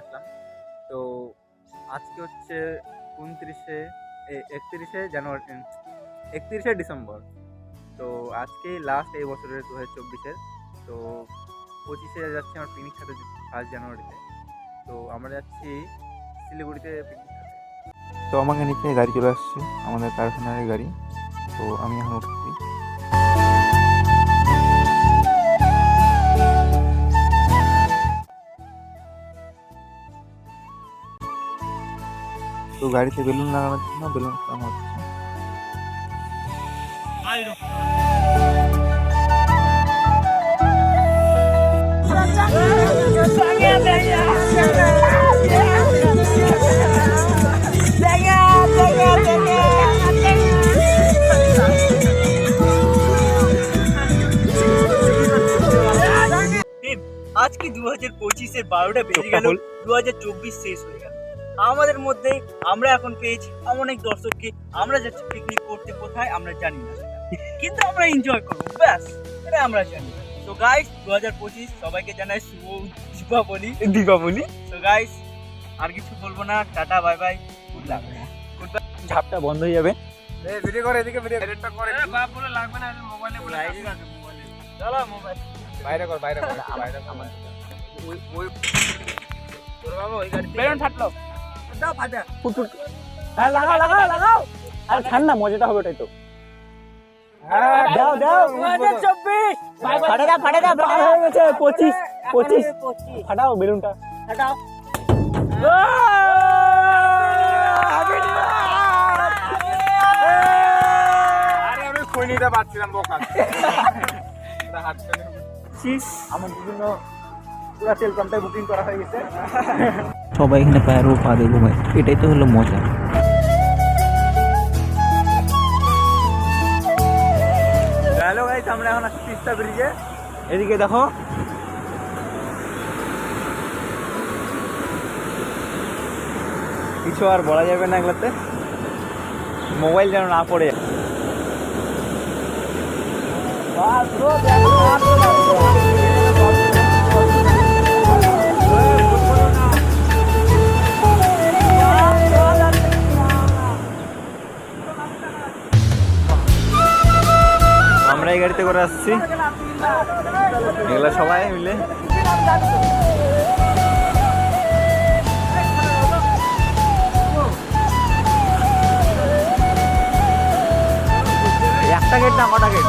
আসলাম। তো আজকে হচ্ছে 31শে জানুয়ারি, 31শে ডিসেম্বর। তো আজকেই লাস্ট এই বছরের 2024-এর। তো 25-এ যাচ্ছি আমার পিকনিক খেতে 1 জানুয়ারিতে। তো আমরা যাচ্ছি শিলিগুড়িতে পিকনিক খেতে। তো আমাকে নিচে গাড়ি চলে আসছে, আমাদের কারখানার গাড়ি। তো আমি এখন উঠছি। তো গাড়িতে বেলুন লাগানোর জন্য বেলুন লাগানো হচ্ছে। আজকে 2025-এর 12টা বেজে গেল, 2024 শেষ হয়ে গেল। আমাদের মধ্যে আমরা এখন পেয়েছি এমন এক দর্শককে। আমরা যাচ্ছি পিকনিক করতে, কোথায় আমরা জানি না, কিন্তু আমরা এনজয় করবো, ব্যাস এটা আমরা জানি। তো গাইস 2025 সবাইকে জানাই শুভ দীপাবলি। তো গাইস আর কিছু বলবো না, tata bye bye, good luck. ঝাপটা বন্ধ হয়ে যাবে। ভিডিও করে, এদিকে ভিডিও এডিটটা করে। বাপ বলে লাগবে না, মোবাইলে বলে মোবাইলে চলো, মোবাইল বাইরে কর, বাইরে কর, বাইরে কর। ওই তোর বাবা ওই গাড়ি বেরোন থাকলো দাও ফাটা ফুটফুট। হ্যাঁ, লাগাও। আর ঠান্ডা মজাটা হবে ওটাই তো। দাও 2024 ফাটা দাও হয়ে গেছে। 25 ফাটাও বেলুনটা। ফাটাও। আরে আমি কই নিতে পারছিলাম বোকা। আমার বিভিন্ন পুরো টেলকমটাই বুকিং করা হয়ে গেছে। সবাই এখানে পায়ের ও পা দিয়ে ঘুমায়, এটাই তো হলো মজা। হ্যালো গাইস, আমরা এখন আসছি তিস্তা ব্রিজে। এদিকে দেখো, কিছু আর বলা যাবে না এগুলোতে, মোবাইল যেন না পড়ে। আমরা এই গাড়িতে করে আসছি, এগুলা সবাই মিলে। একটা গেট না, কটা গেট?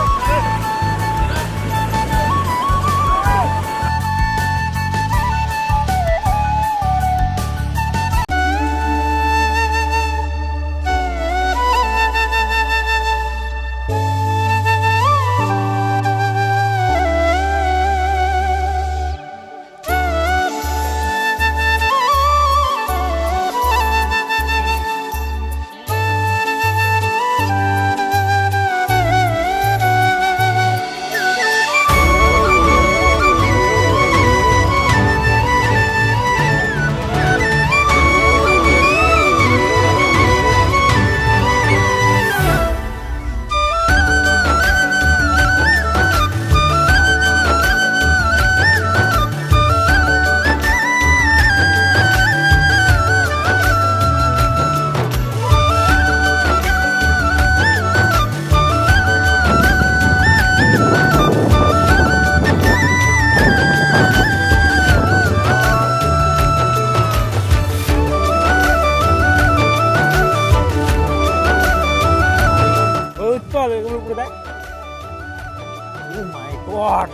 God.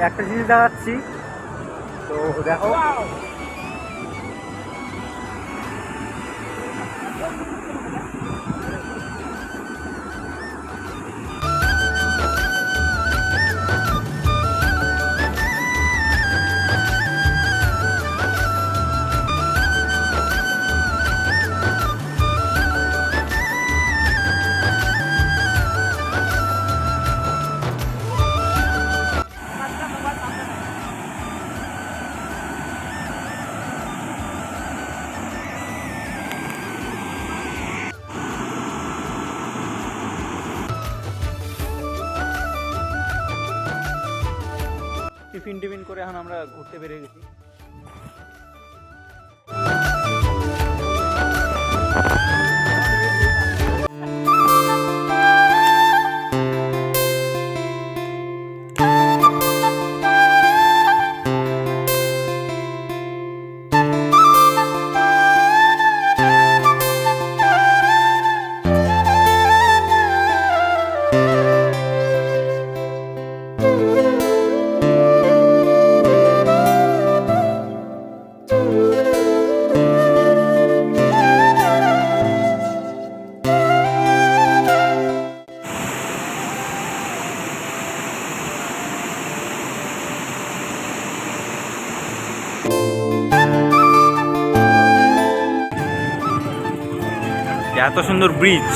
একটা জিনিস দেখাচ্ছি, তো দেখো টিফিন টিফিন করে এখন আমরা ঘুরতে বেরিয়ে গেছি। এত সুন্দর ব্রিজ।